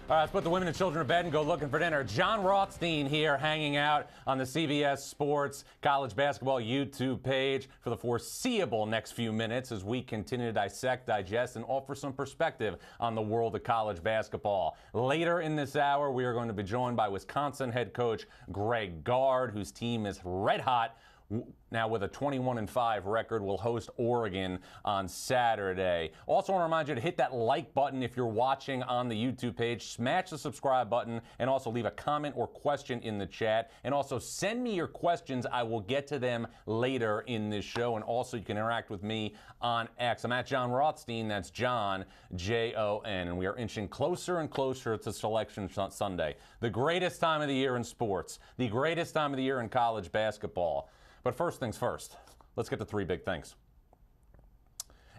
All right, let's put the women and children to bed and go looking for dinner. Jon Rothstein here hanging out on the CBS Sports College Basketball YouTube page for the foreseeable next few minutes as we continue to dissect, digest, and offer some perspective on the world of college basketball. Later in this hour, we are going to be joined by Wisconsin head coach Greg Gard, whose team is red hot. Now with a 21-5 record, will host Oregon on Saturday. Also want to remind you to hit that like button if you're watching on the YouTube page. Smash the subscribe button and also leave a comment or question in the chat. And also send me your questions. I will get to them later in this show. And also you can interact with me on X. I'm at Jon Rothstein. That's John, J-O-N. And we are inching closer and closer to Selection Sunday. The greatest time of the year in sports. The greatest time of the year in college basketball. But first things first, let's get to three big things.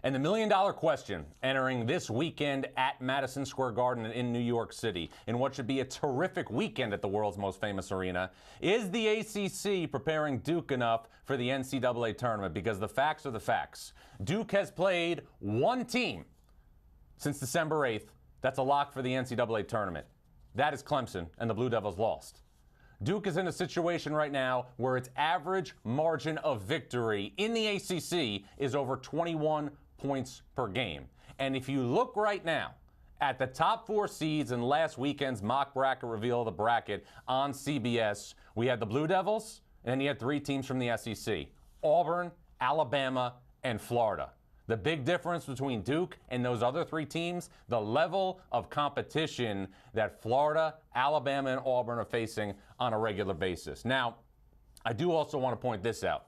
And the million-dollar question entering this weekend at Madison Square Garden in New York City, in what should be a terrific weekend at the world's most famous arena, is the ACC preparing Duke enough for the NCAA Tournament? Because the facts are the facts. Duke has played one team since December 8th. That's a lock for the NCAA Tournament. That is Clemson, and the Blue Devils lost. Duke is in a situation right now where its average margin of victory in the ACC is over 21 points per game. And if you look right now at the top four seeds in last weekend's mock bracket reveal of the bracket on CBS, we had the Blue Devils, and then you had three teams from the SEC: Auburn, Alabama, and Florida. The big difference between Duke and those other three teams, the level of competition that Florida, Alabama, and Auburn are facing on a regular basis. Now, I do also want to point this out.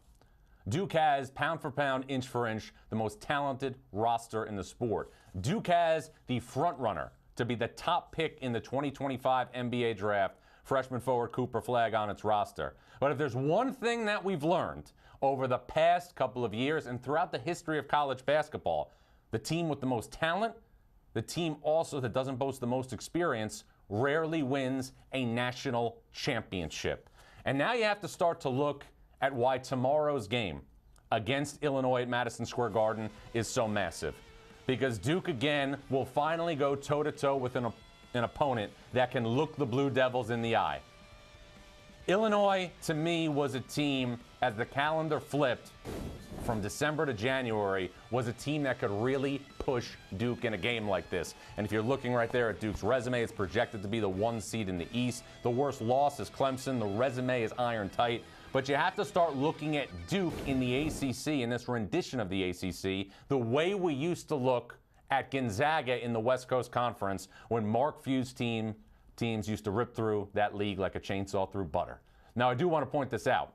Duke has, pound for pound, inch for inch, the most talented roster in the sport. Duke has the front runner to be the top pick in the 2025 NBA draft, freshman forward Cooper Flagg on its roster. But if there's one thing that we've learned over the past couple of years and throughout the history of college basketball, the team with the most talent, the team also that doesn't boast the most experience, rarely wins a national championship. And now you have to start to look at why tomorrow's game against Illinois at Madison Square Garden is so massive. Because Duke, again, will finally go toe-to-toe with an opponent that can look the Blue Devils in the eye. Illinois, to me, was a team, as the calendar flipped from December to January, was a team that could really push Duke in a game like this. And if you're looking right there at Duke's resume, it's projected to be the 1 seed in the East. The worst loss is Clemson. The resume is iron tight. But you have to start looking at Duke in the ACC, in this rendition of the ACC, the way we used to look at Gonzaga in the West Coast Conference when Mark Few's teams used to rip through that league like a chainsaw through butter. Now, I do want to point this out.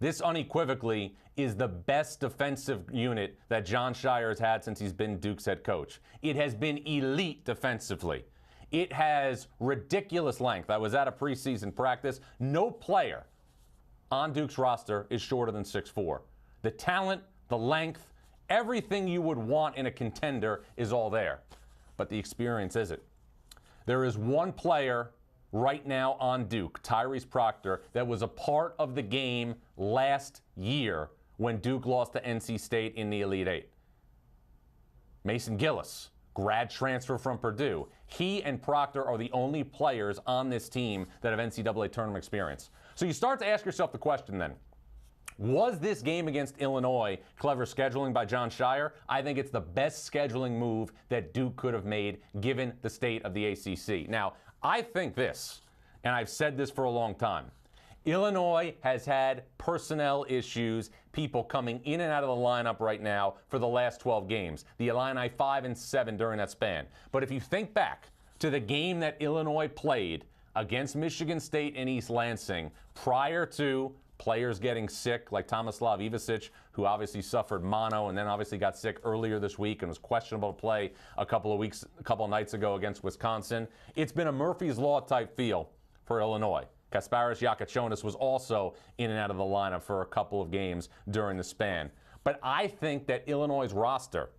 This unequivocally is the best defensive unit that Jon Scheyer has had since he's been Duke's head coach. It has been elite defensively. It has ridiculous length. I was at a preseason practice. No player on Duke's roster is shorter than 6'4". The talent, the length, everything you would want in a contender is all there. But the experience isn't. There is one player right now on Duke, Tyrese Proctor, that was a part of the game last year when Duke lost to NC State in the Elite Eight. Mason Gillis, grad transfer from Purdue. He and Proctor are the only players on this team that have NCAA tournament experience. So you start to ask yourself the question then, was this game against Illinois clever scheduling by Jon Scheyer? I think it's the best scheduling move that Duke could have made given the state of the ACC. Now, I think this, and I've said this for a long time, Illinois has had personnel issues, people coming in and out of the lineup right now for the last 12 games. The Illini 5 and 7 during that span. But if you think back to the game that Illinois played against Michigan State and East Lansing prior to players getting sick, like Tomislav Ivicic, who obviously suffered mono and then obviously got sick earlier this week and was questionable to play a couple of nights ago against Wisconsin. It's been a Murphy's Law type feel for Illinois. Kasparis Yakachonis was also in and out of the lineup for a couple of games during the span. But I think that Illinois' roster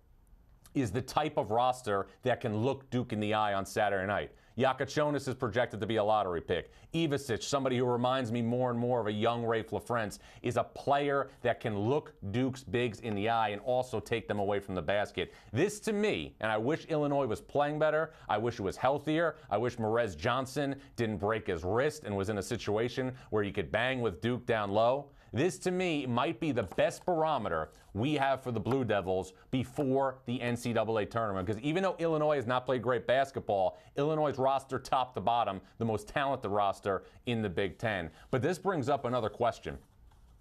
is the type of roster that can look Duke in the eye on Saturday night. Yakachonis is projected to be a lottery pick. Ivasic, somebody who reminds me more and more of a young Rafe LaFrentz, is a player that can look Duke's bigs in the eye and also take them away from the basket. This to me, and I wish Illinois was playing better, I wish it was healthier, I wish Morez Johnson didn't break his wrist and was in a situation where he could bang with Duke down low. This, to me, might be the best barometer we have for the Blue Devils before the NCAA tournament. Because even though Illinois has not played great basketball, Illinois' roster top to bottom, the most talented roster in the Big Ten. But this brings up another question,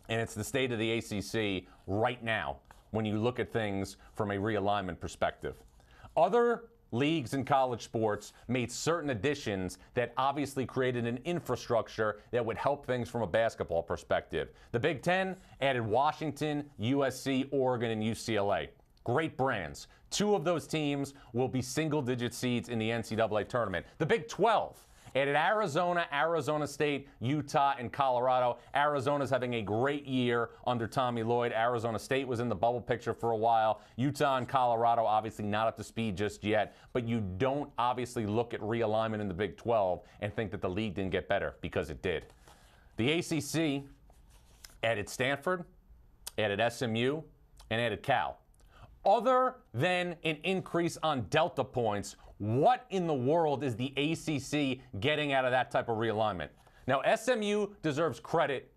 and it's the state of the ACC right now when you look at things from a realignment perspective. Other leagues in college sports made certain additions that obviously created an infrastructure that would help things from a basketball perspective. The Big Ten added Washington, USC, Oregon, and UCLA. Great brands. 2 of those teams will be single-digit seeds in the NCAA tournament. The Big 12 added Arizona, Arizona State, Utah, and Colorado. Arizona's having a great year under Tommy Lloyd. Arizona State was in the bubble picture for a while. Utah and Colorado obviously not up to speed just yet, but you don't obviously look at realignment in the Big 12 and think that the league didn't get better, because it did. The ACC added Stanford, added SMU, and added Cal. Other than an increase on Delta points, what in the world is the ACC getting out of that type of realignment? Now, SMU deserves credit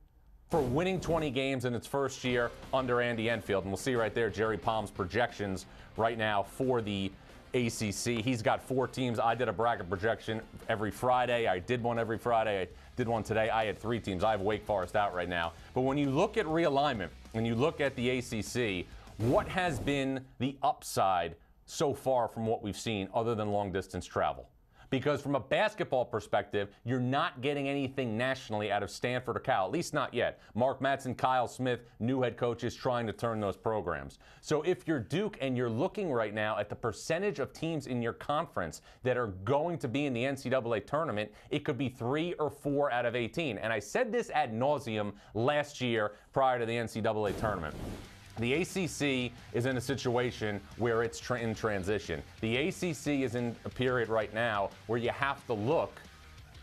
for winning 20 games in its first year under Andy Enfield. And we'll see right there Jerry Palm's projections right now for the ACC. He's got 4 teams. I did a bracket projection every Friday. I did one every Friday. I did one today. I had 3 teams. I have Wake Forest out right now. But when you look at realignment, when you look at the ACC, what has been the upside so far from what we've seen other than long-distance travel? Because from a basketball perspective, you're not getting anything nationally out of Stanford or Cal, at least not yet. Mark Madsen, Kyle Smith, new head coaches trying to turn those programs. So if you're Duke and you're looking right now at the percentage of teams in your conference that are going to be in the NCAA tournament, it could be 3 or 4 out of 18. And I said this ad nauseum last year prior to the NCAA tournament. The ACC is in a situation where it's in transition. The ACC is in a period right now where you have to look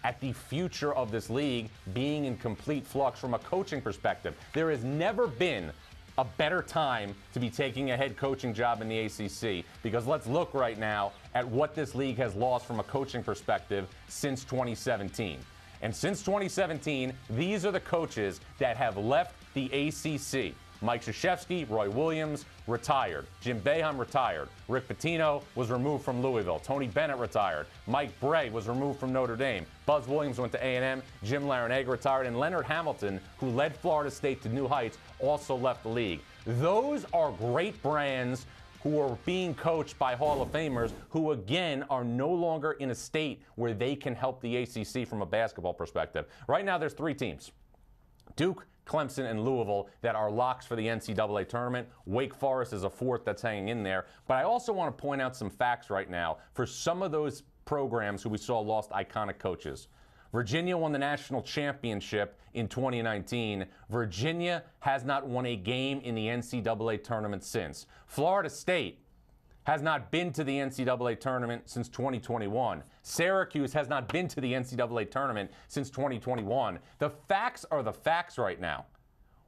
at the future of this league being in complete flux from a coaching perspective. There has never been a better time to be taking a head coaching job in the ACC, because let's look right now at what this league has lost from a coaching perspective since 2017. And since 2017, these are the coaches that have left the ACC. Mike Krzyzewski, Roy Williams, retired. Jim Boeheim retired. Rick Pitino was removed from Louisville. Tony Bennett retired. Mike Bray was removed from Notre Dame. Buzz Williams went to A&M. Jim Larinaga retired. And Leonard Hamilton, who led Florida State to new heights, also left the league. Those are great brands who are being coached by Hall of Famers who, again, are no longer in a state where they can help the ACC from a basketball perspective. Right now, there's 3 teams: Duke, Clemson, and Louisville that are locks for the NCAA tournament. Wake Forest is a 4th that's hanging in there. But I also want to point out some facts right now for some of those programs who we saw lost iconic coaches. Virginia won the national championship in 2019. Virginia has not won a game in the NCAA tournament since. Florida State has not been to the NCAA tournament since 2021. Syracuse has not been to the NCAA tournament since 2021. The facts are the facts right now.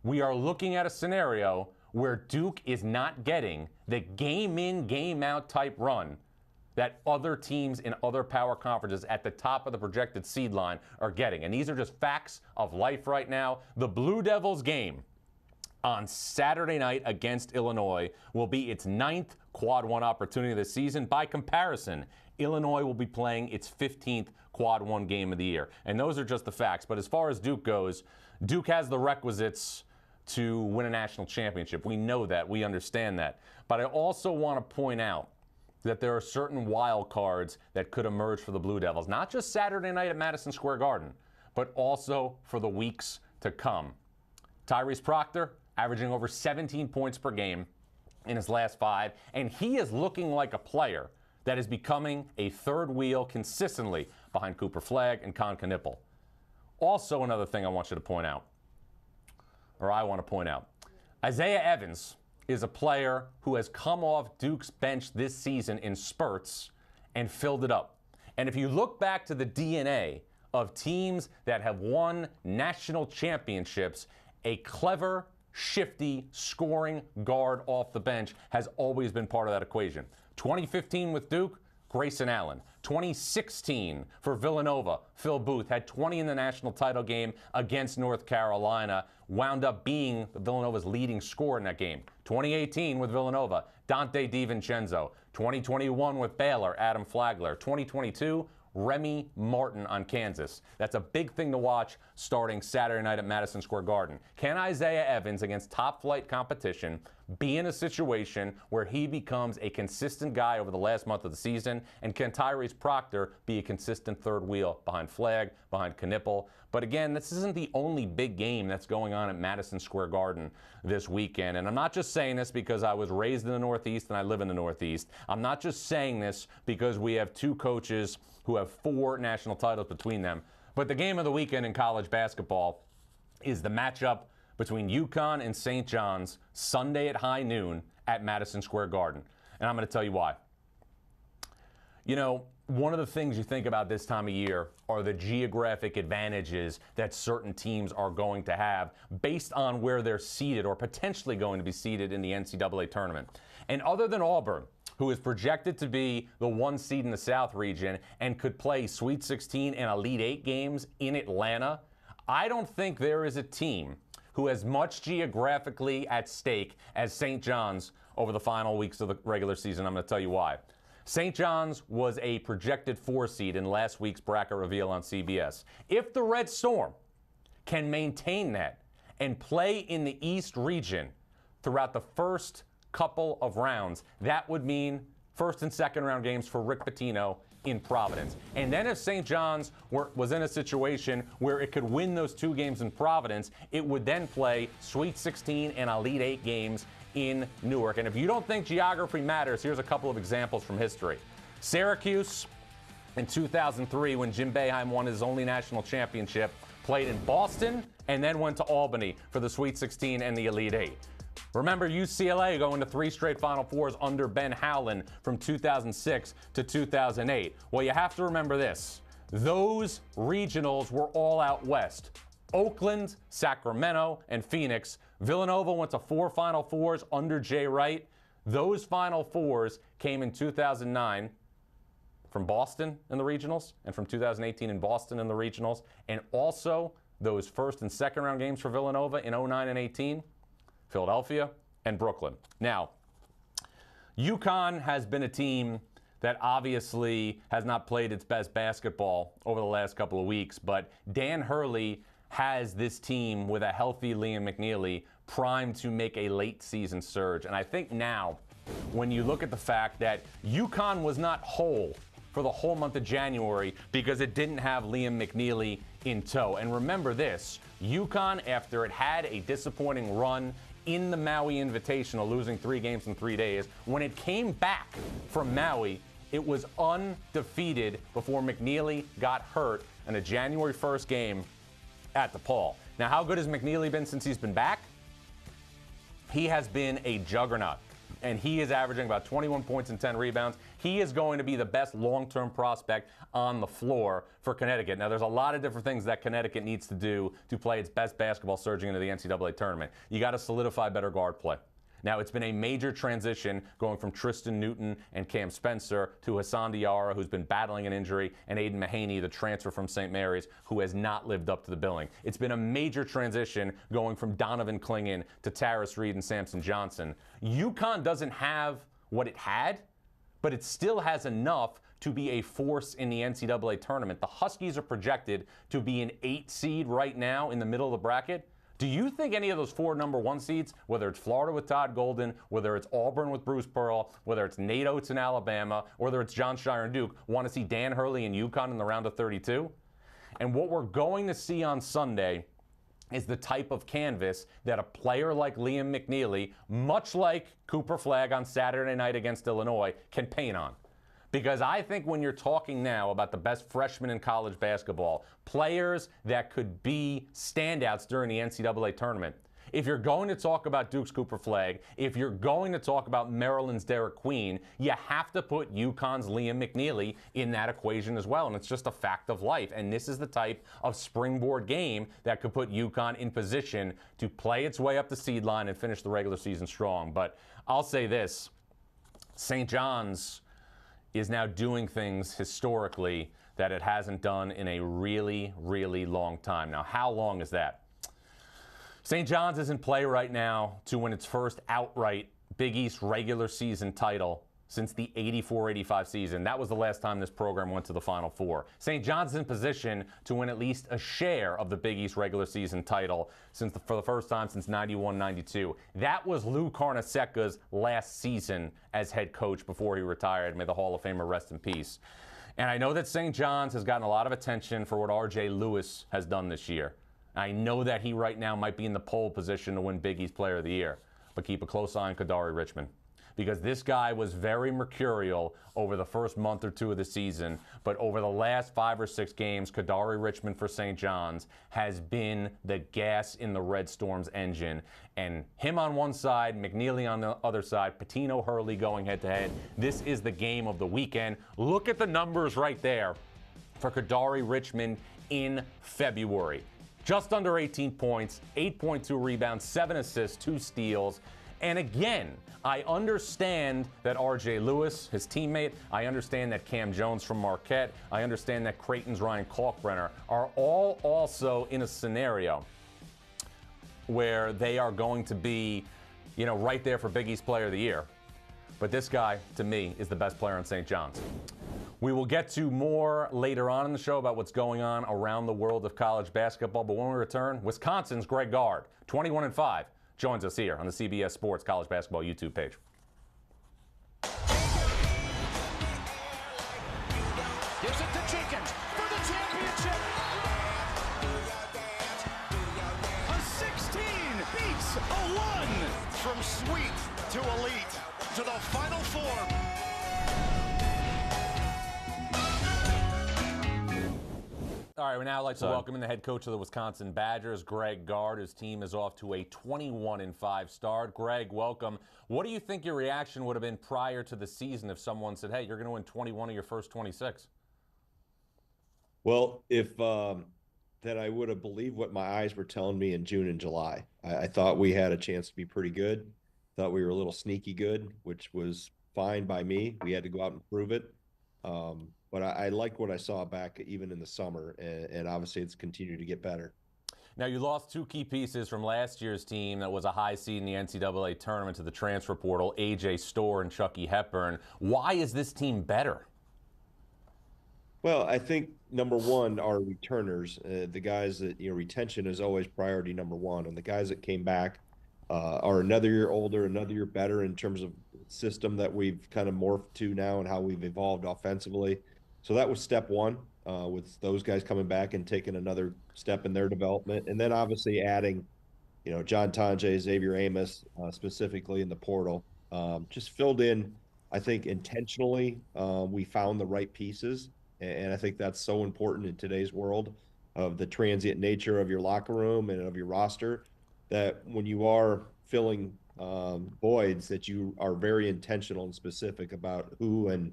We are looking at a scenario where Duke is not getting the game in, game out type run that other teams in other power conferences at the top of the projected seed line are getting. And these are just facts of life right now. The Blue Devils game on Saturday night against Illinois will be its 9th Quad 1 opportunity this season. By comparison, Illinois will be playing its 15th Quad 1 game of the year. And those are just the facts. But as far as Duke goes, Duke has the requisites to win a national championship. We know that. We understand that. But I also want to point out that there are certain wild cards that could emerge for the Blue Devils, not just Saturday night at Madison Square Garden, but also for the weeks to come. Tyrese Proctor averaging over 17 points per game in his last 5, and he is looking like a player that is becoming a third wheel consistently behind Cooper Flagg and Con Knippel. Also, another thing I want you to point out, or I want to point out, Isaiah Evans is a player who has come off Duke's bench this season in spurts and filled it up. And if you look back to the DNA of teams that have won national championships, a clever, shifty, scoring guard off the bench has always been part of that equation. 2015 with Duke, Grayson Allen. 2016 for Villanova, Phil Booth had 20 in the national title game against North Carolina, wound up being Villanova's leading scorer in that game. 2018 with Villanova, Dante DiVincenzo. 2021 with Baylor, Adam Flagler. 2022, Remy Martin on Kansas. That's a big thing to watch starting Saturday night at Madison Square Garden. Can Isaiah Evans, against top-flight competition, be in a situation where he becomes a consistent guy over the last month of the season? And can Tyrese Proctor be a consistent third wheel behind Flagg, behind Knipple? But again, this isn't the only big game that's going on at Madison Square Garden this weekend. And I'm not just saying this because I was raised in the Northeast and I live in the Northeast. I'm not just saying this because we have two coaches who have 4 national titles between them. But the game of the weekend in college basketball is the matchup between UConn and St. John's Sunday at high noon at Madison Square Garden. And I'm going to tell you why. You know, one of the things you think about this time of year are the geographic advantages that certain teams are going to have based on where they're seated or potentially going to be seated in the NCAA tournament. And other than Auburn, who is projected to be the 1 seed in the South region and could play Sweet 16 and Elite 8 games in Atlanta, I don't think there is a team who has much geographically at stake as St. John's over the final weeks of the regular season. I'm going to tell you why. St. John's was a projected 4 seed in last week's bracket reveal on CBS. If the Red Storm can maintain that and play in the East region throughout the first couple of rounds, that would mean first and second round games for Rick Pitino in Providence. And then if St. John's was in a situation where it could win those 2 games in Providence, it would then play Sweet 16 and Elite 8 games in Newark. And if you don't think geography matters, here's a couple of examples from history. Syracuse in 2003, when Jim Boeheim won his only national championship, played in Boston and then went to Albany for the Sweet 16 and the Elite 8. Remember UCLA going to 3 straight Final Fours under Ben Howland from 2006 to 2008. Well, you have to remember this. Those regionals were all out west. Oakland, Sacramento, and Phoenix. Villanova went to 4 Final Fours under Jay Wright. Those Final Fours came in 2009 from Boston in the regionals and from 2018 in Boston in the regionals. And also those first and second round games for Villanova in 09 and 18. Philadelphia and Brooklyn. Now, UConn has been a team that obviously has not played its best basketball over the last couple of weeks, but Dan Hurley has this team with a healthy Liam McNeely primed to make a late season surge. And I think now, when you look at the fact that UConn was not whole for the whole month of January because it didn't have Liam McNeely in tow. And remember this, UConn, after it had a disappointing run in the Maui Invitational, losing 3 games in 3 days, when it came back from Maui, it was undefeated before McNeely got hurt in a January 1st game at DePaul. Now, how good has McNeely been since he's been back? He has been a juggernaut, and he is averaging about 21 points and 10 rebounds. He is going to be the best long-term prospect on the floor for Connecticut. Now, there's a lot of different things that Connecticut needs to do to play its best basketball surging into the NCAA tournament. You got to solidify better guard play. Now, it's been a major transition going from Tristan Newton and Cam Spencer to Hassan Diarra, who's been battling an injury, and Aiden Mahaney, the transfer from St. Mary's, who has not lived up to the billing. It's been a major transition going from Donovan Clingan to Taris Reed and Samson Johnson. UConn doesn't have what it had, but it still has enough to be a force in the NCAA tournament. The Huskies are projected to be an 8 seed right now in the middle of the bracket. Do you think any of those 4 number 1 seeds, whether it's Florida with Todd Golden, whether it's Auburn with Bruce Pearl, whether it's Nate Oates in Alabama, whether it's John Shire and Duke, want to see Dan Hurley and UConn in the round of 32? And what we're going to see on Sunday is the type of canvas that a player like Liam McNeely, much like Cooper Flagg on Saturday night against Illinois, can paint on. Because I think when you're talking now about the best freshmen in college basketball, players that could be standouts during the NCAA tournament, If you're going to talk about Duke's Cooper Flagg, if you're going to talk about Maryland's Derek Queen, you have to put UConn's Liam McNeely in that equation as well, and it's just a fact of life. And this is the type of springboard game that could put UConn in position to play its way up the seed line and finish the regular season strong. But I'll say this, St. John's is now doing things historically that it hasn't done in a really, really long time. Now, how long is that? St. John's is in play right now to win its first outright Big East regular season title since the 84-85 season. That was the last time this program went to the Final Four. St. John's is in position to win at least a share of the Big East regular season title for the first time since 91-92. That was Lou Carnesecca's last season as head coach before he retired. May the Hall of Famer rest in peace. And I know that St. John's has gotten a lot of attention for what R.J. Lewis has done this year. I know that he right now might be in the pole position to win Big East Player of the Year, but keep a close eye on Kadari Richmond, because this guy was very mercurial over the first month or two of the season, but over the last 5 or 6 games, Kadari Richmond for St. John's has been the gas in the Red Storm's engine. And him on one side, McNeely on the other side, Patino Hurley going head-to-head. This is the game of the weekend. Look at the numbers right there for Kadari Richmond in February. Just under 18 points, 8.2 rebounds, 7 assists, 2 steals. And again, I understand that R.J. Lewis, his teammate, I understand that Cam Jones from Marquette, I understand that Creighton's Ryan Kalkbrenner are all also in a scenario where they are going to be, right there for Big East Player of the Year. But this guy, to me, is the best player on St. John's. We will get to more later on in the show about what's going on around the world of college basketball. But when we return, Wisconsin's Greg Gard, 21-5. Joins us here on the CBS Sports College Basketball YouTube page. Gives it to Jenkins for the championship. A 16 beats a 1. From sweet to elite to the Final Four. All right, we now like to welcome in the head coach of the Wisconsin Badgers, Greg Gard. His team is off to a 21-5 start. Greg, welcome. What do you think your reaction would have been prior to the season if someone said, hey, you're going to win 21 of your first 26? Well, if that I would have believed what my eyes were telling me in June and July. I thought we had a chance to be pretty good. Thought we were a little sneaky good, which was fine by me. We had to go out and prove it. But I like what I saw back even in the summer, and obviously it's continued to get better. Now, you lost 2 key pieces from last year's team that was a high seed in the NCAA Tournament to the transfer portal, A.J. Storr and Chucky Hepburn. Why is this team better? Well, I think number one are returners, the guys that, retention is always priority number one, and the guys that came back are another year older, another year better in terms of system that we've kind of morphed to now and how we've evolved offensively. So that was step one, with those guys coming back and taking another step in their development. And then obviously adding, John Tonje, Xavier Amos, specifically in the portal, just filled in, I think, intentionally. We found the right pieces. And I think that's so important in today's world of the transient nature of your locker room and of your roster, that when you are filling voids, that you are very intentional and specific about who and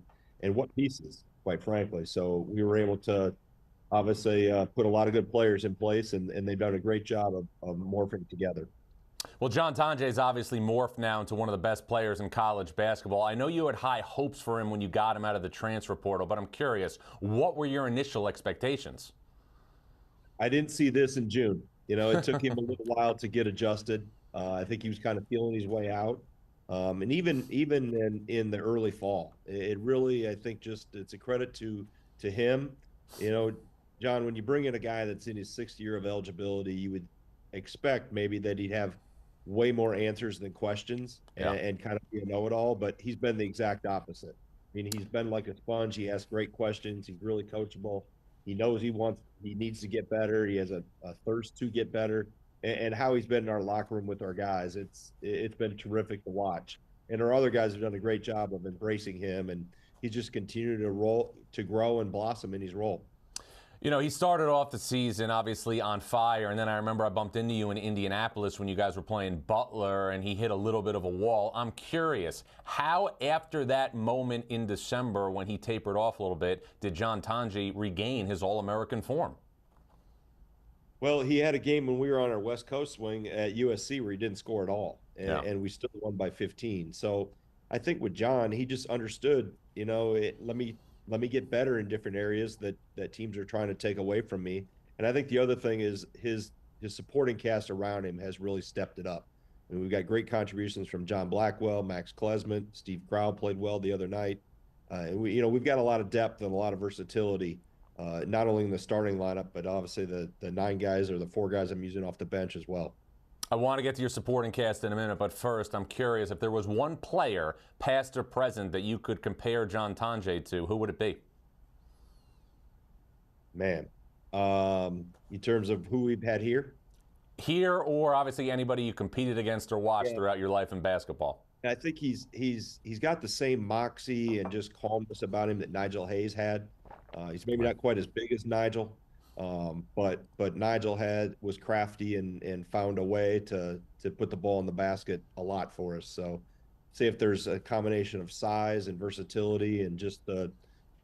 what pieces, quite frankly. So we were able to obviously put a lot of good players in place, and they've done a great job of morphing together. Well, John Tonje is obviously morphed now into one of the best players in college basketball. I know you had high hopes for him when you got him out of the transfer portal, but I'm curious, what were your initial expectations? I didn't see this in June. It took him a little while to get adjusted. I think he was kind of feeling his way out. And even in the early fall, it really, I think, it's a credit to him. John, when you bring in a guy that's in his 6th year of eligibility, you would expect maybe that he'd have way more answers than questions, and kind of be a know-it-all, but he's been the exact opposite. I mean, he's been like a sponge. He asks great questions. He's really coachable. He knows he needs to get better. He has a thirst to get better. And how he's been in our locker room with our guys, it's been terrific to watch. And our other guys have done a great job of embracing him, and he's just continued to grow and blossom in his role. You know, he started off the season obviously on fire, and then I remember I bumped into you in Indianapolis when you guys were playing Butler, and he hit a little bit of a wall. I'm curious, how after that moment in December when he tapered off a little bit, did John Tonje regain his All-American form? Well, he had a game when we were on our West Coast swing at USC where he didn't score at all, Yeah. and we still won by 15. So I think with John, he just understood, let me get better in different areas that teams are trying to take away from me. And I think the other thing is his supporting cast around him has really stepped it up. I mean, we've got great contributions from John Blackwell, Max Klesmit, Steve Crow played well the other night. And we've got a lot of depth and a lot of versatility, not only in the starting lineup, but obviously the 9 guys or the 4 guys I'm using off the bench as well. I want to get to your supporting cast in a minute, but first I'm curious if there was one player, past or present, that you could compare John Tonje to, who would it be? Man, in terms of who we've had here? Here, or obviously anybody you competed against or watched throughout your life in basketball. I think he's got the same moxie and just calmness about him that Nigel Hayes had. He's maybe not quite as big as Nigel, but Nigel was crafty and found a way to put the ball in the basket a lot for us. So, say if there's a combination of size and versatility and just the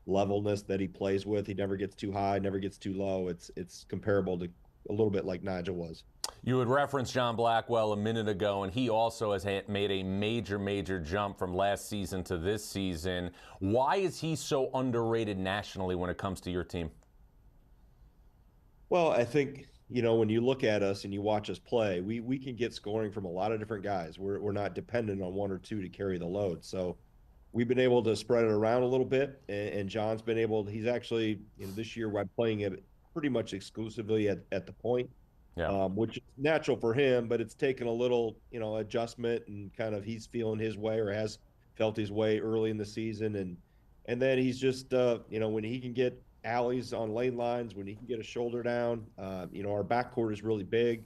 levelness that he plays with, he never gets too high, never gets too low. It's comparable to a little bit like Nigel was. You had referenced John Blackwell a minute ago, and he also has made a major jump from last season to this season. Why is he so underrated nationally when it comes to your team? Well, I think, when you look at us and you watch us play, we can get scoring from a lot of different guys. We're not dependent on 1 or 2 to carry the load. So we've been able to spread it around a little bit, and John's been able. He's actually, this year we're playing it pretty much exclusively at the point, which is natural for him, but it's taken a little, adjustment, and kind of he's feeling his way or has felt his way early in the season, and then he's just, when he can get alleys on lane lines, when he can get a shoulder down, our backcourt is really big,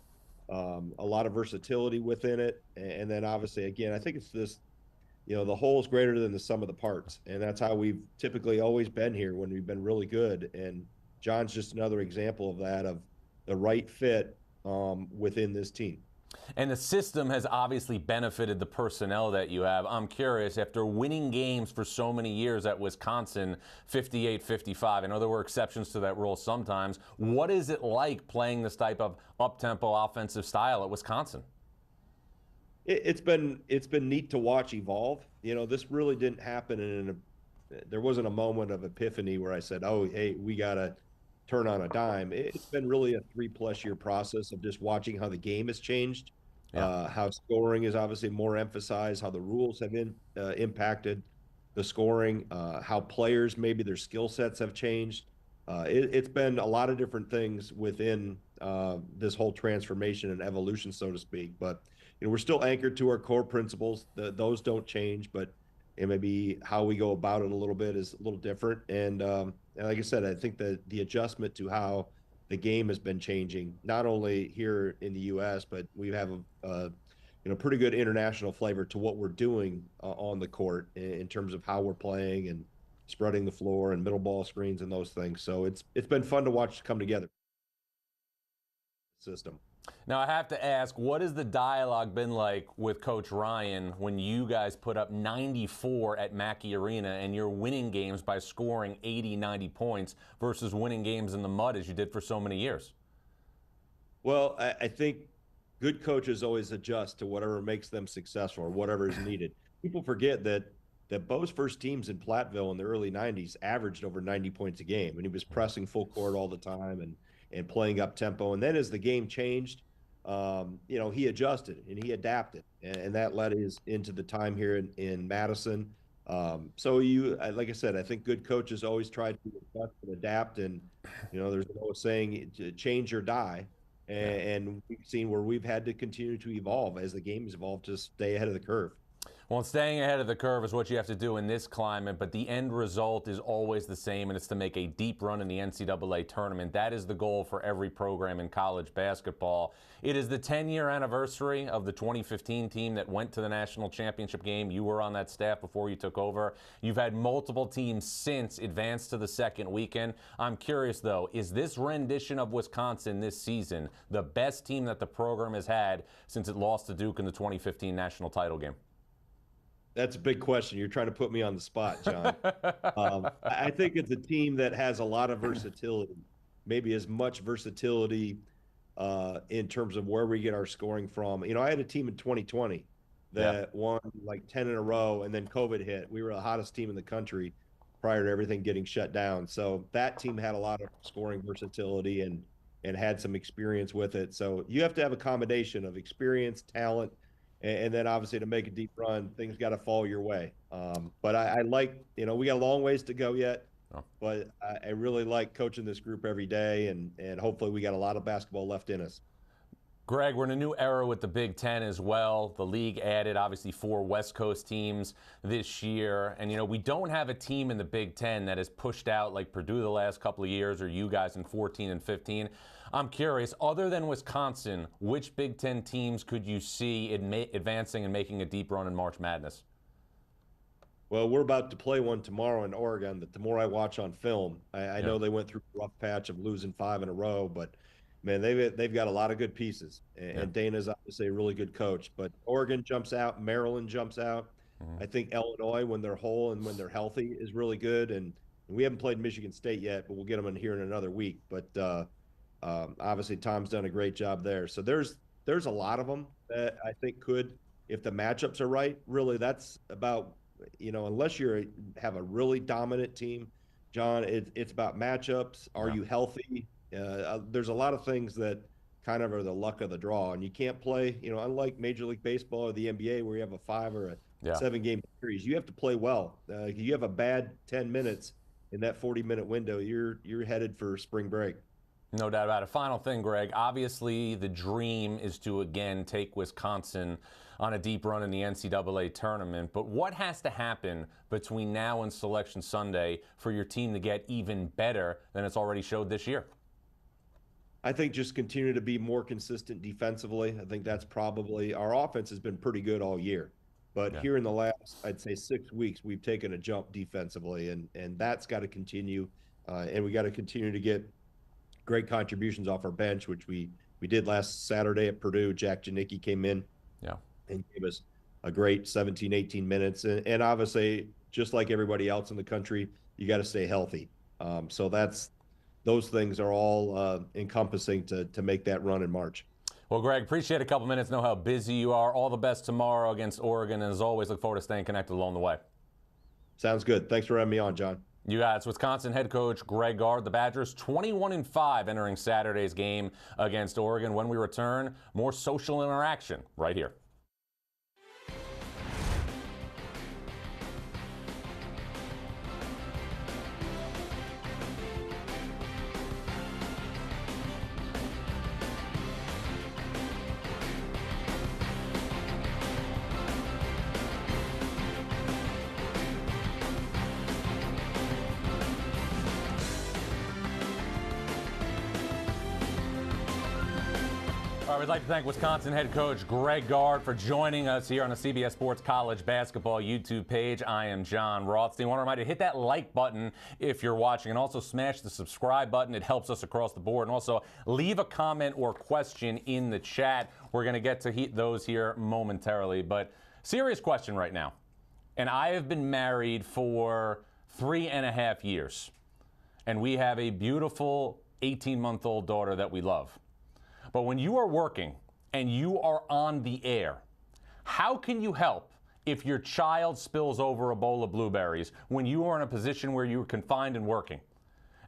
a lot of versatility within it, and then obviously again, I think it's this. The whole is greater than the sum of the parts. And that's how we've typically always been here when we've been really good. And John's just another example of that, of the right fit within this team. And the system has obviously benefited the personnel that you have. I'm curious, after winning games for so many years at Wisconsin, 58-55, I know there were exceptions to that rule sometimes, what is it like playing this type of up-tempo offensive style at Wisconsin? It's been neat to watch evolve. This really didn't happen there wasn't a moment of epiphany where I said, "Oh, hey, we got to turn on a dime." It's been really a 3+ year process of just watching how the game has changed, how scoring is obviously more emphasized, how the rules have impacted the scoring, how players, maybe their skill sets have changed. It's been a lot of different things within this whole transformation and evolution, so to speak. But we're still anchored to our core principles. Those don't change, but maybe how we go about it a little bit is a little different. And like I said, I think that the adjustment to how the game has been changing, not only here in the U.S., but we have a pretty good international flavor to what we're doing on the court in terms of how we're playing and spreading the floor and middle ball screens and those things. So it's been fun to watch come together. System. Now, I have to ask, what has the dialogue been like with Coach Ryan when you guys put up 94 at Mackey Arena and you're winning games by scoring 80, 90 points versus winning games in the mud as you did for so many years? Well, I think good coaches always adjust to whatever makes them successful or whatever is needed. People forget that Bo's first teams in Platteville in the early 90s averaged over 90 points a game, and he was pressing full court all the time and playing up tempo. And then as the game changed, he adjusted and he adapted, and that led into the time here in Madison. So like I said, I think good coaches always try to adjust and adapt. And there's an old saying, change or die. And we've seen where we've had to continue to evolve as the game has evolved to stay ahead of the curve. Well, staying ahead of the curve is what you have to do in this climate, but the end result is always the same, and it's to make a deep run in the NCAA tournament. That is the goal for every program in college basketball. It is the 10-year anniversary of the 2015 team that went to the national championship game. You were on that staff before you took over. You've had multiple teams since advance to the second weekend. I'm curious, though, is this rendition of Wisconsin this season the best team that the program has had since it lost to Duke in the 2015 national title game? That's a big question. You're trying to put me on the spot, John. I think it's a team that has a lot of versatility, maybe as much versatility in terms of where we get our scoring from. You know, I had a team in 2020 that won like 10 in a row, and then COVID hit. We were the hottest team in the country prior to everything getting shut down. So that team had a lot of scoring versatility and had some experience with it. So you have to have a combination of experience, talent, and then obviously to make a deep run, things got to fall your way. But I like, you know, we got a long ways to go yet, but I really like coaching this group every day, and hopefully we got a lot of basketball left in us. Greg, we're in a new era with the Big Ten as well. The league added, obviously, 4 West Coast teams this year. And, you know, we don't have a team in the Big Ten that has pushed out like Purdue the last couple of years or you guys in 14 and 15. I'm curious, other than Wisconsin, which Big Ten teams could you see advancing and making a deep run in March Madness? Well, we're about to play one tomorrow in Oregon that the more I watch on film, I know they went through a rough patch of losing 5 in a row, but man, they've got a lot of good pieces, and Dana's obviously a really good coach. But Oregon jumps out, Maryland jumps out. I think Illinois, when they're whole and when they're healthy, is really good. And we haven't played Michigan State yet, but we'll get them in here in another week. But obviously, Tom's done a great job there. So there's a lot of them that I think could, if the matchups are right. Really, that's about, you know, unless you have a really dominant team, John, it's about matchups. Are you healthy? There's a lot of things that kind of are the luck of the draw, and you can't play, you know, unlike Major League Baseball or the NBA where you have a 5 or a 7-game series. You have to play well. You have a bad 10 minutes in that 40-minute window, you're headed for spring break. No doubt about it. Final thing, Greg. Obviously, the dream is to again take Wisconsin on a deep run in the NCAA tournament. But what has to happen between now and Selection Sunday for your team to get even better than it's already showed this year? I think just continue to be more consistent defensively. I think that's probably, our offense has been pretty good all year. But here in the last, I'd say 6 weeks, we've taken a jump defensively, and that's got to continue. And we got to continue to get great contributions off our bench, which we did last Saturday at Purdue. Jack Janicki came in and gave us a great 17, 18 minutes. And obviously, just like everybody else in the country, you got to stay healthy. So those things are all encompassing to make that run in March. Well, Greg, appreciate a couple minutes. Know how busy you are. All the best tomorrow against Oregon. And as always, look forward to staying connected along the way. Sounds good. Thanks for having me on, John. You got it. It's Wisconsin head coach Greg Gard. The Badgers 21-5 entering Saturday's game against Oregon. When we return, more social interaction right here. We'd like to thank Wisconsin head coach Greg Gard for joining us here on the CBS Sports College Basketball YouTube page. I am Jon Rothstein. I want to remind you to hit that like button if you're watching, and also smash the subscribe button. It helps us across the board. And also leave a comment or question in the chat. We're going to get to those here momentarily. But serious question right now. And I have been married for 3.5 years. And we have a beautiful 18-month-old daughter that we love. But when you are working and you are on the air, how can you help if your child spills over a bowl of blueberries when you are in a position where you're confined and working?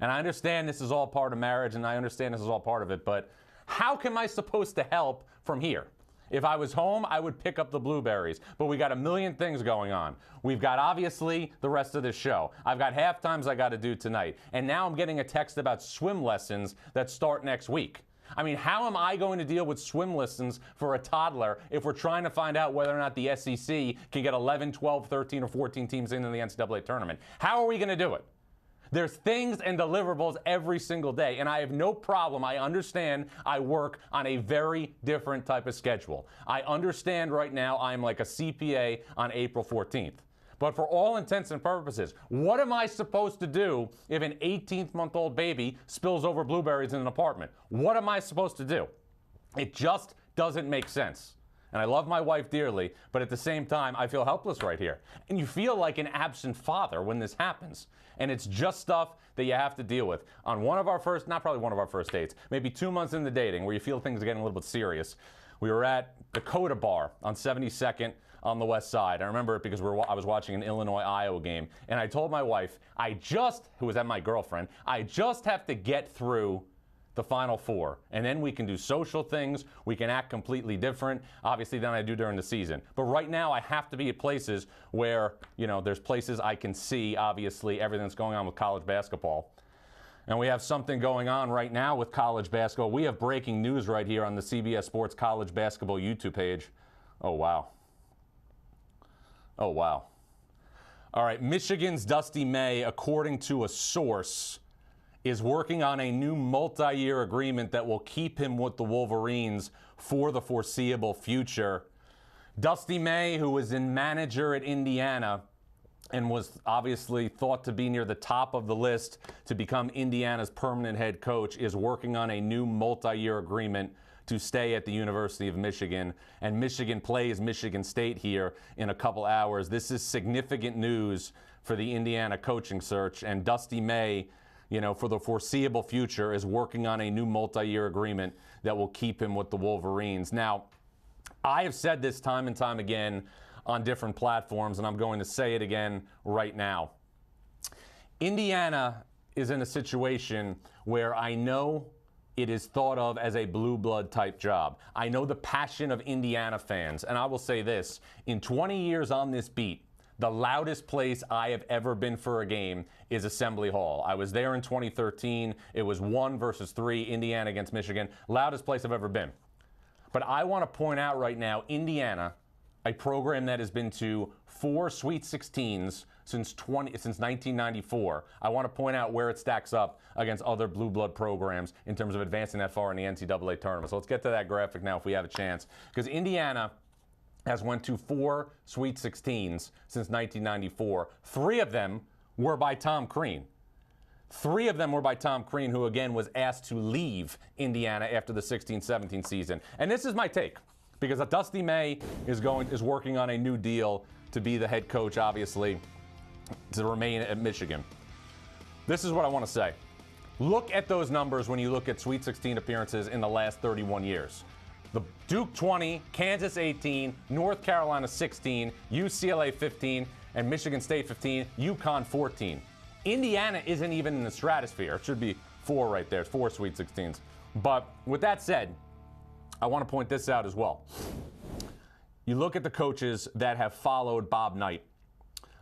And I understand this is all part of marriage, and I understand this is all part of it, but how am I supposed to help from here? If I was home, I would pick up the blueberries. But we got a million things going on. We've got, obviously, the rest of the show. I've got half times I got to do tonight. And now I'm getting a text about swim lessons that start next week. I mean, how am I going to deal with swim lessons for a toddler if we're trying to find out whether or not the SEC can get 11, 12, 13, or 14 teams into the NCAA tournament? How are we going to do it? There's things and deliverables every single day, and I have no problem. I understand I work on a very different type of schedule. I understand right now I'm like a CPA on April 14th. But for all intents and purposes, what am I supposed to do if an 18-month-old baby spills over blueberries in an apartment? What am I supposed to do? It just doesn't make sense. And I love my wife dearly, but at the same time, I feel helpless right here. And you feel like an absent father when this happens. And it's just stuff that you have to deal with. On one of our first, not probably one of our first dates, maybe 2 months into dating where you feel things are getting a little bit serious, we were at the Coda Bar on 72nd on the west side. I remember it because I was watching an Illinois-Iowa game. And I told my wife, who was my girlfriend, I just have to get through the Final Four, and then we can do social things. We can act completely different, obviously, than I do during the season. But right now, I have to be at places where, there's places I can see, obviously, everything that's going on with college basketball. And we have something going on right now with college basketball. We have breaking news right here on the CBS Sports College Basketball YouTube page. Oh, wow. Oh, wow. All right, Michigan's Dusty May, according to a source, is working on a new multi-year agreement that will keep him with the Wolverines for the foreseeable future. Dusty May, who was in manager at Indiana and was obviously thought to be near the top of the list to become Indiana's permanent head coach, is working on a new multi-year agreement to stay at the University of Michigan. And Michigan plays Michigan State here in a couple hours. This is significant news for the Indiana coaching search. And Dusty May, for the foreseeable future, is working on a new multi-year agreement that will keep him with the Wolverines. Now, I have said this time and time again on different platforms, and I'm going to say it again right now. Indiana is in a situation where I know it is thought of as a blue blood type job. I know the passion of Indiana fans, and I will say this, in 20 years on this beat, the loudest place I have ever been for a game is Assembly Hall. I was there in 2013. It was 1-3, Indiana against Michigan. Loudest place I've ever been. But I want to point out right now, Indiana, a program that has been to 4 Sweet 16s since 1994. I want to point out where it stacks up against other blue blood programs in terms of advancing that far in the NCAA tournament. So let's get to that graphic now if we have a chance. Because Indiana has went to 4 Sweet 16s since 1994. 3 of them were by Tom Crean. 3 of them were by Tom Crean, who again was asked to leave Indiana after the 16-17 season. And this is my take, because Dusty May is working on a new deal to be the head coach, obviously, to remain at Michigan. This is what I want to say. Look at those numbers when you look at Sweet 16 appearances in the last 31 years. The Duke 20, Kansas 18, North Carolina 16, UCLA 15, and Michigan State 15, Yukon 14. Indiana isn't even in the stratosphere. It should be 4 right there. It's 4 Sweet 16s. But with that said, I want to point this out as well. You look at the coaches that have followed Bob Knight.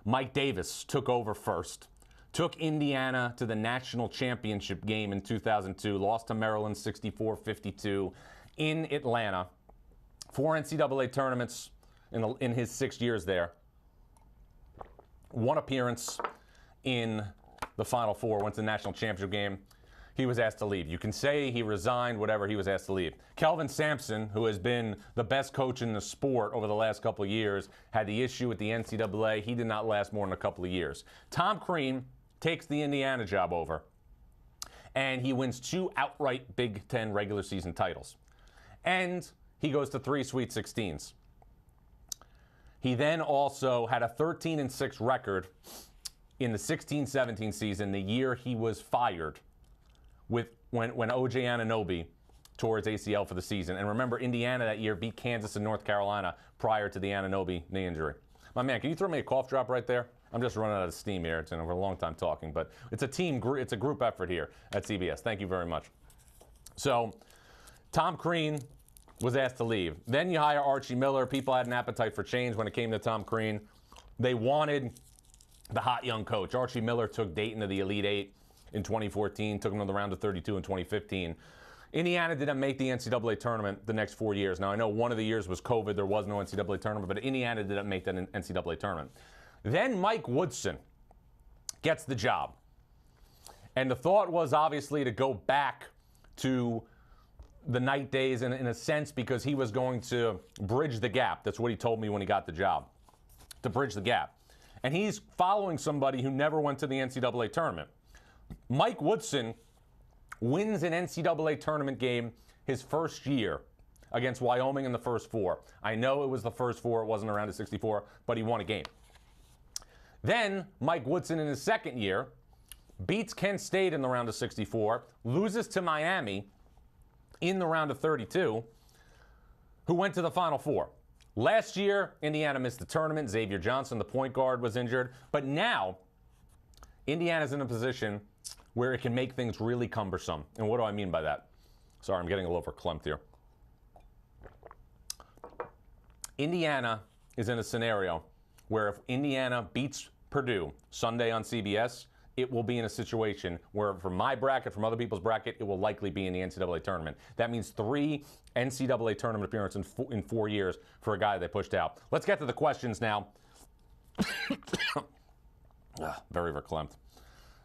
Mike Davis took over first, took Indiana to the national championship game in 2002, lost to Maryland 64-52. In Atlanta, 4 NCAA tournaments in his 6 years there. 1 appearance in the Final Four, went to the national championship game. He was asked to leave. You can say he resigned, whatever, he was asked to leave. Kelvin Sampson, who has been the best coach in the sport over the last couple of years, had the issue with the NCAA. He did not last more than a couple of years. Tom Crean takes the Indiana job over, and he wins 2 outright Big Ten regular season titles. And he goes to 3 Sweet 16s. He then also had a 13-6 record in the 16-17 season, the year he was fired when O.J. Anunoby tore his ACL for the season. And remember, Indiana that year beat Kansas and North Carolina prior to the Anunoby knee injury. My man, can you throw me a cough drop right there? I'm just running out of steam here. It's been a long time talking, but it's a group effort here at CBS. Thank you very much. So, Tom Crean was asked to leave. Then you hire Archie Miller. People had an appetite for change when it came to Tom Crean. They wanted the hot young coach. Archie Miller took Dayton to the Elite Eight in 2014, took them to the round of 32 in 2015. Indiana didn't make the NCAA tournament the next 4 years. Now, I know one of the years was COVID. There was no NCAA tournament, but Indiana didn't make that NCAA tournament. Then Mike Woodson gets the job. And the thought was obviously to go back to the night days in a sense, because he was going to bridge the gap. That's what he told me when he got the job, to bridge the gap. And he's following somebody who never went to the NCAA tournament. Mike Woodson wins an NCAA tournament game his first year against Wyoming in the first four. I know it was the first four. It wasn't around to 64, but he won a game. Then Mike Woodson in his second year beats Kent State in the round of 64, loses to Miami in the round of 32, who went to the Final Four. Last year, Indiana missed the tournament. Xavier Johnson, the point guard, was injured. But now, Indiana's in a position where it can make things really cumbersome. And what do I mean by that? Sorry, I'm getting a little verklempt here. Indiana is in a scenario where if Indiana beats Purdue Sunday on CBS, it will be in a situation where, from my bracket, from other people's bracket, it will likely be in the NCAA tournament. That means 3 NCAA tournament appearances in 4 years for a guy they pushed out. Let's get to the questions now. Very verklempt.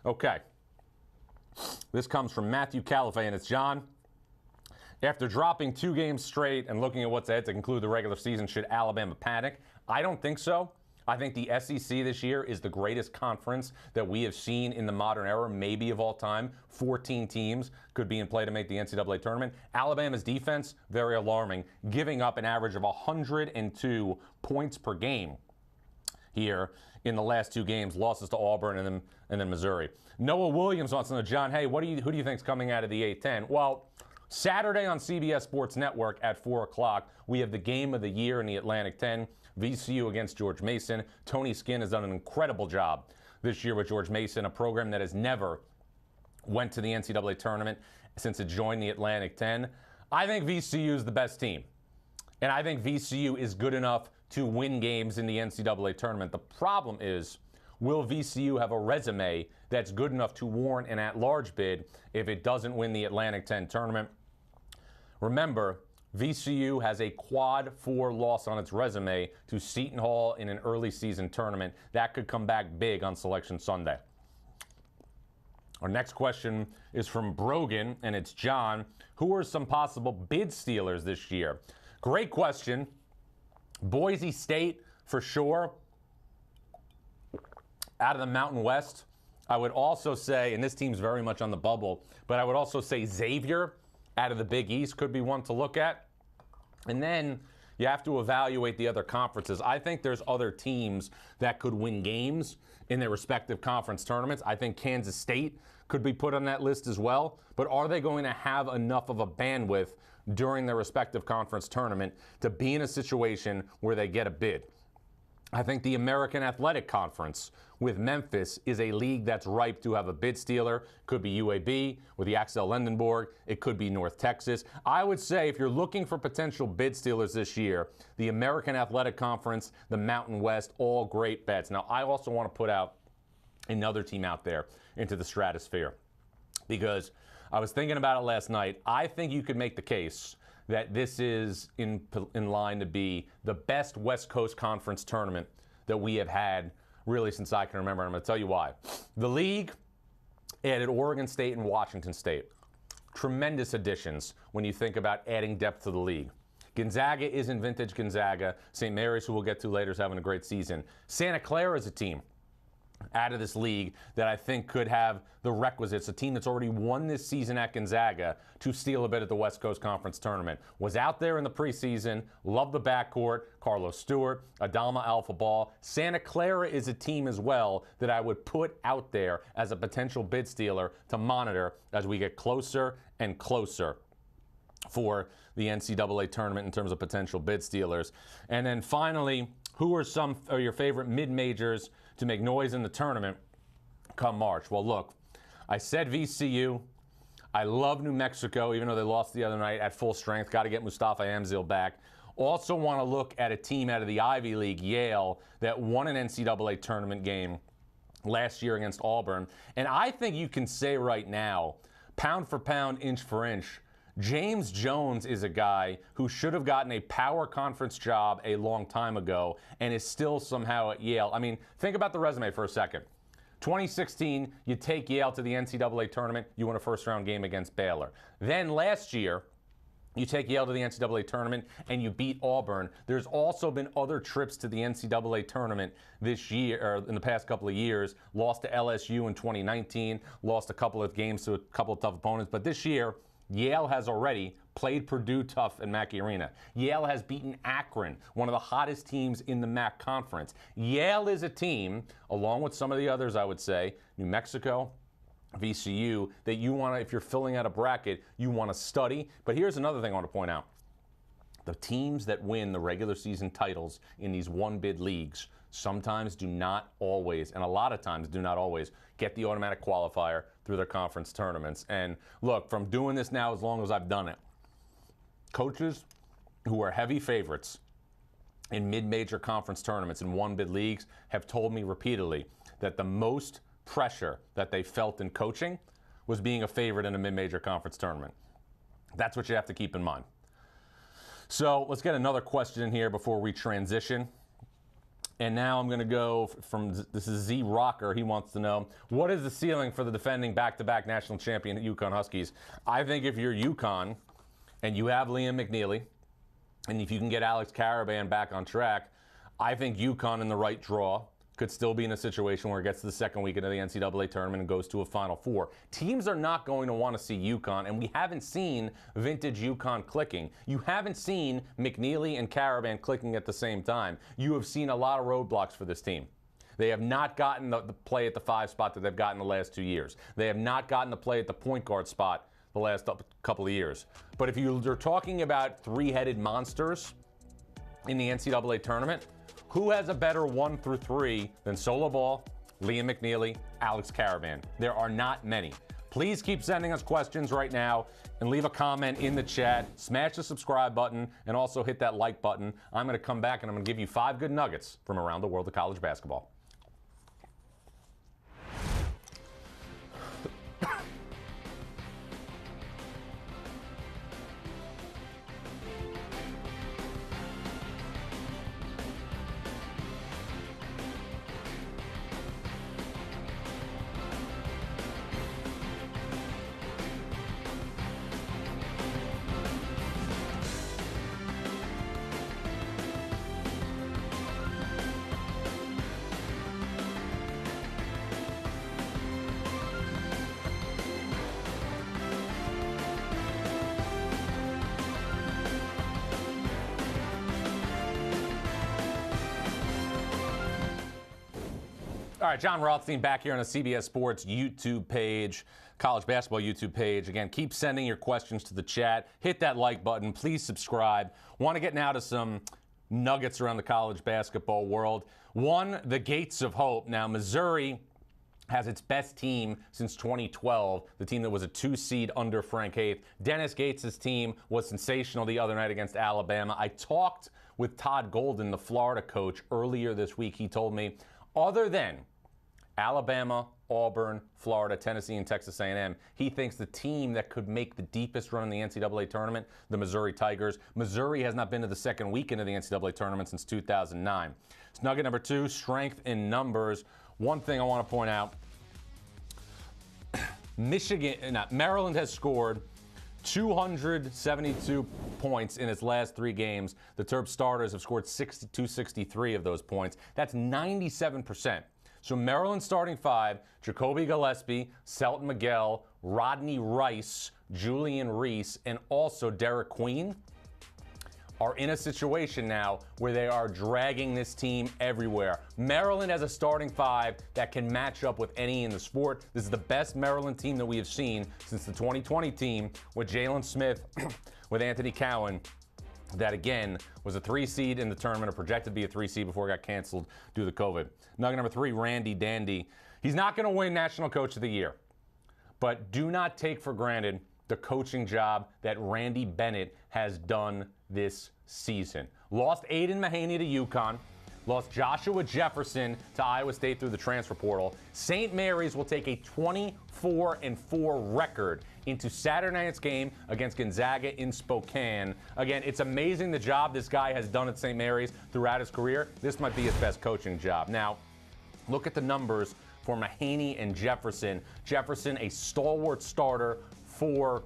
Okay. This comes from Matthew Calife, and it's John. After dropping 2 games straight and looking at what's ahead to conclude the regular season, should Alabama panic? I don't think so. I think the SEC this year is the greatest conference that we have seen in the modern era, maybe of all time. 14 teams could be in play to make the NCAA tournament. Alabama's defense, very alarming, giving up an average of 102 points per game here in the last 2 games, losses to Auburn and then Missouri. Noah Williams wants to know, John, hey, who do you think is coming out of the A-10? Well, Saturday on CBS Sports Network at 4 o'clock, we have the game of the year in the Atlantic 10. VCU against George Mason. Tony Skinn has done an incredible job this year with George Mason, a program that has never went to the NCAA tournament since it joined the Atlantic 10. I think VCU is the best team. And I think VCU is good enough to win games in the NCAA tournament. The problem is, will VCU have a resume that's good enough to warrant an at-large bid if it doesn't win the Atlantic 10 tournament? Remember, VCU has a quad 4 loss on its resume to Seton Hall in an early season tournament. That could come back big on Selection Sunday. Our next question is from Brogan, and it's John. Who are some possible bid stealers this year? Great question. Boise State, for sure. Out of the Mountain West, I would also say, and this team's very much on the bubble, but I would also say Xavier out of the Big East could be one to look at. And then you have to evaluate the other conferences. I think there's other teams that could win games in their respective conference tournaments. I think Kansas State could be put on that list as well. But are they going to have enough of a bandwidth during their respective conference tournament to be in a situation where they get a bid? I think the American Athletic Conference with Memphis is a league that's ripe to have a bid stealer. Could be UAB with the Axel Lendenborg. It could be North Texas. I would say if you're looking for potential bid stealers this year, the American Athletic Conference, the Mountain West, all great bets. Now, I also want to put out another team out there into the stratosphere because I was thinking about it last night. I think you could make the case that this is in line to be the best West Coast Conference tournament that we have had really since I can remember. I'm going to tell you why. The league added Oregon State and Washington State. Tremendous additions when you think about adding depth to the league. Gonzaga isn't vintage Gonzaga. St. Mary's, who we'll get to later, is having a great season. Santa Clara is a team out of this league that I think could have the requisites, a team that's already won this season at Gonzaga, to steal a bit at the West Coast Conference Tournament. Was out there in the preseason, loved the backcourt, Carlos Stewart, Adalma Alpha Ball. Santa Clara is a team as well that I would put out there as a potential bid stealer to monitor as we get closer and closer for the NCAA tournament in terms of potential bid stealers. And then finally, who are some of your favorite mid-majors to make noise in the tournament come March? Well, look, I said VCU. I love New Mexico, even though they lost the other night at full strength. Got to get Mustafa Amzil back. Also want to look at a team out of the Ivy League, Yale, that won an NCAA tournament game last year against Auburn. And I think you can say right now, pound for pound, inch for inch, James Jones is a guy who should have gotten a power conference job a long time ago and is still somehow at Yale. I mean, think about the resume for a second. 2016, you take Yale to the NCAA tournament, you win a first-round game against Baylor. Then last year, you take Yale to the NCAA tournament and you beat Auburn. There's also been other trips to the NCAA tournament this year, or in the past couple of years. Lost to LSU in 2019, lost a couple of games to a couple of tough opponents. But this year, Yale has already played Purdue tough in Mackey Arena. Yale has beaten Akron, one of the hottest teams in the MAC conference. Yale is a team, along with some of the others, I would say, New Mexico, VCU, that you want to, if you're filling out a bracket, you want to study. But here's another thing I want to point out. The teams that win the regular season titles in these one-bid leagues sometimes do not always, and a lot of times do not always, get the automatic qualifier through their conference tournaments. And look, from doing this now as long as I've done it, coaches who are heavy favorites in mid-major conference tournaments in one-bid leagues have told me repeatedly that the most pressure that they felt in coaching was being a favorite in a mid-major conference tournament. That's what you have to keep in mind. So let's get another question in here before we transition. And now I'm going to go from, this is Z Rocker. He wants to know, what is the ceiling for the defending back-to-back national champion Yukon Huskies? I think if you're Yukon and you have Liam McNeely, and if you can get Alex Caravan back on track, I think Yukon in the right draw could still be in a situation where it gets to the second weekend of the NCAA tournament and goes to a Final Four. Teams are not going to want to see Yukon, and we haven't seen vintage Yukon clicking. You haven't seen McNeely and Caravan clicking at the same time. You have seen a lot of roadblocks for this team. They have not gotten the play at the 5 spot that they've gotten the last 2 years. They have not gotten the play at the point guard spot the last couple of years. But if you're talking about three-headed monsters in the NCAA tournament, who has a better 1 through 3 than Solo Ball, Liam McNeely, Alex Caravan? There are not many. Please keep sending us questions right now and leave a comment in the chat. Smash the subscribe button and also hit that like button. I'm going to come back and I'm going to give you 5 good nuggets from around the world of college basketball. All right, Jon Rothstein back here on the CBS Sports YouTube page, college basketball YouTube page. Again, keep sending your questions to the chat. Hit that like button. Please subscribe. Want to get now to some nuggets around the college basketball world. One, the Gates of Hope. Now, Missouri has its best team since 2012, the team that was a 2 seed under Frank Haith. Dennis Gates' team was sensational the other night against Alabama. I talked with Todd Golden, the Florida coach, earlier this week. He told me, other than Alabama, Auburn, Florida, Tennessee, and Texas A&M, he thinks the team that could make the deepest run in the NCAA tournament, the Missouri Tigers. Missouri has not been to the second weekend of the NCAA tournament since 2009. So nugget number 2, strength in numbers. One thing I want to point out, Maryland has scored 272 points in its last 3 games. The Terp starters have scored 263 of those points. That's 97%. So Maryland starting 5, Jacoby Gillespie, Selton Miguel, Rodney Rice, Julian Reese, and also Derek Queen are in a situation now where they are dragging this team everywhere. Maryland has a starting 5 that can match up with any in the sport. This is the best Maryland team that we have seen since the 2020 team with Jalen Smith, with Anthony Cowan, that again was a 3 seed in the tournament, or projected to be a 3 seed before it got canceled due to COVID. Nugget number 3, Randy Dandy. He's not going to win National Coach of the Year, but do not take for granted the coaching job that Randy Bennett has done this season. Lost Aiden Mahaney to UConn, lost Joshua Jefferson to Iowa State through the transfer portal. St. Mary's will take a 24-4 record into Saturday night's game against Gonzaga in Spokane. Again, it's amazing the job this guy has done at St. Mary's throughout his career. This might be his best coaching job. Now, look at the numbers for Mahaney and Jefferson. Jefferson, a stalwart starter for,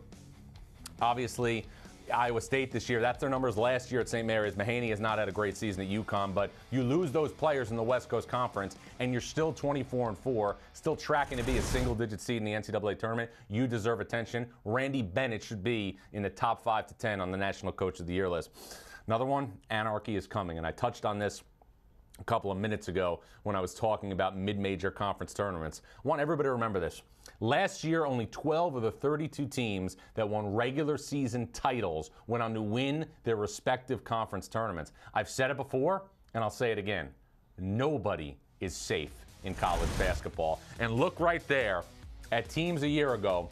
obviously, Iowa State this year. That's their numbers last year at St. Mary's. Mahaney has not had a great season at UConn, but you lose those players in the West Coast Conference, and you're still 24-4, still tracking to be a single-digit seed in the NCAA Tournament. You deserve attention. Randy Bennett should be in the top 5 to 10 on the National Coach of the Year list. Another one, anarchy is coming, and I touched on this a couple of minutes ago when I was talking about mid-major conference tournaments. I want everybody to remember this. Last year, only 12 of the 32 teams that won regular season titles went on to win their respective conference tournaments. I've said it before, and I'll say it again. Nobody is safe in college basketball. And look right there at teams a year ago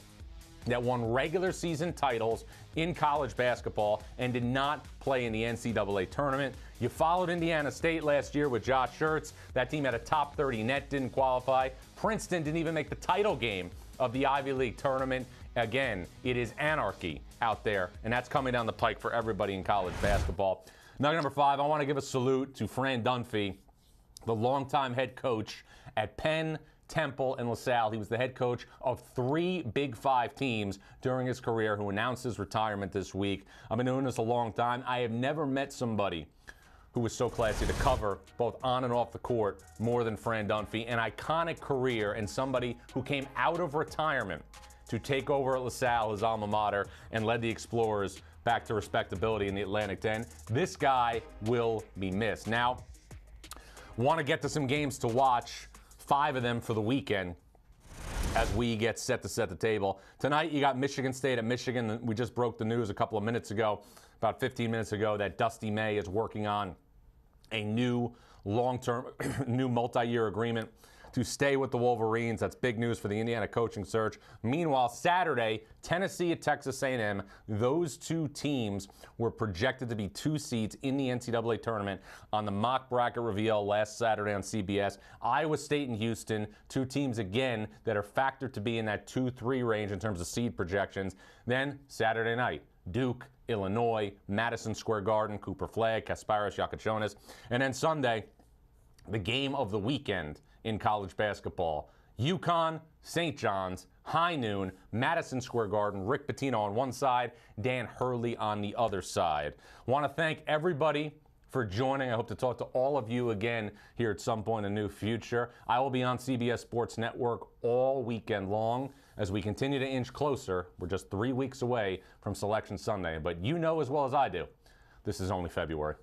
that won regular season titles in college basketball and did not play in the NCAA tournament. You followed Indiana State last year with Josh Schertz. That team had a top 30 net, didn't qualify. Princeton didn't even make the title game of the Ivy League tournament. Again, it is anarchy out there, and that's coming down the pike for everybody in college basketball. Nugget number 5, I want to give a salute to Fran Dunphy, the longtime head coach at Penn, Temple, and LaSalle. He was the head coach of 3 Big 5 teams during his career who announced his retirement this week. I've been doing this a long time. I have never met somebody who was so classy to cover both on and off the court more than Fran Dunphy. An iconic career and somebody who came out of retirement to take over at LaSalle, his alma mater, and led the Explorers back to respectability in the Atlantic 10. This guy will be missed. Now, want to get to some games to watch, 5 of them for the weekend as we get set to set the table. Tonight, you got Michigan State at Michigan. We just broke the news a couple of minutes ago, about 15 minutes ago, that Dusty May is working on a new long-term, new multi-year agreement to stay with the Wolverines. That's big news for the Indiana coaching search. Meanwhile, Saturday, Tennessee at Texas A&M. Those 2 teams were projected to be 2 seeds in the NCAA tournament on the mock bracket reveal last Saturday on CBS. Iowa State and Houston, 2 teams again that are factored to be in that 2-3 range in terms of seed projections. Then Saturday night, Duke, Illinois, Madison Square Garden, Cooper Flagg, Kasparis Yakachonis. And then Sunday, the game of the weekend in college basketball. Yukon, St. John's, high noon, Madison Square Garden, Rick Pitino on one side, Dan Hurley on the other side. Want to thank everybody for joining. I hope to talk to all of you again here at some point in the near future. I will be on CBS Sports Network all weekend long as we continue to inch closer. We're just 3 weeks away from Selection Sunday, but you know as well as I do, this is only February.